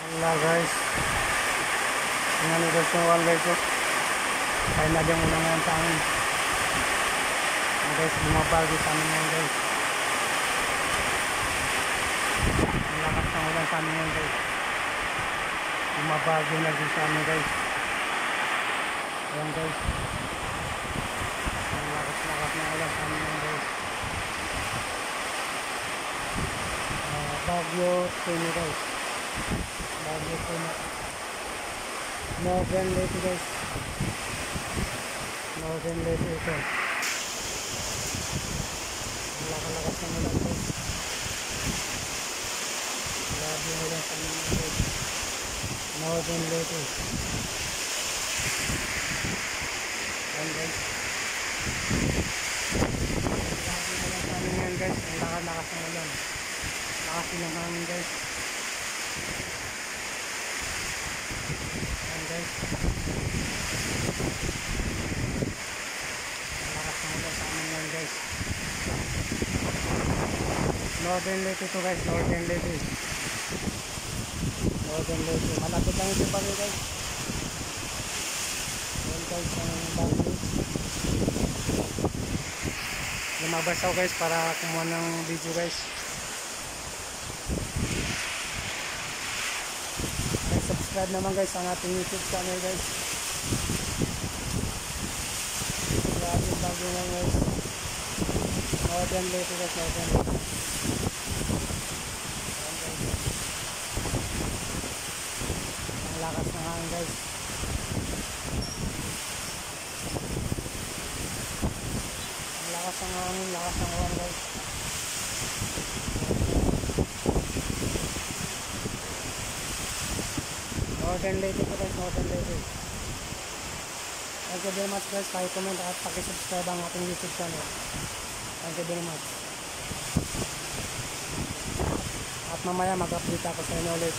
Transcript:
Wala guys. Tingnan nyo guys yung wall guys oh. Kaya na diyang ulang yan sa amin. Guys, bumabagi sa amin yan guys. Ang lakas ng ulan sa amin yan guys. Bumabagi na din sa amin guys. Ayan guys. Ang lakas ng ulan sa amin yan guys. Baguio Tino guys. Baguio Tino. Northern Leyte guys. Northern Leyte ito. Ang lakas ng ulan guys. Grabe yung ulan sa amin guys. Northern Leyte. Ayan guys. Grabe yung ulan sa amin yan guys. Ang lakas ng ulan. Lakas ng hangin guys. Ayan guys. Ang lakas ng ulan sa amin yan guys. Northern Leyte ito guys. Northern Leyte. Northern Leyte. Malapit lang ito bagay guys. Ayan guys ang bagay. Lumabas ako guys para kumuha ng video guys. Subscribe naman guys ang ating YouTube channel guys. Grabe yung bago nga guys. Northern Leyte guys. Northern Leyte. Ang lakas ng hangin guys. Ang lakas ng hangin. Lakas ng ulan guys. Northern Leyte po guys, Northern Leyte. Thank you very much guys, paki-comment at paki-subscribe ang ating YouTube channel. Thank you very much. At mamaya mag-update ako sa inyo ulit.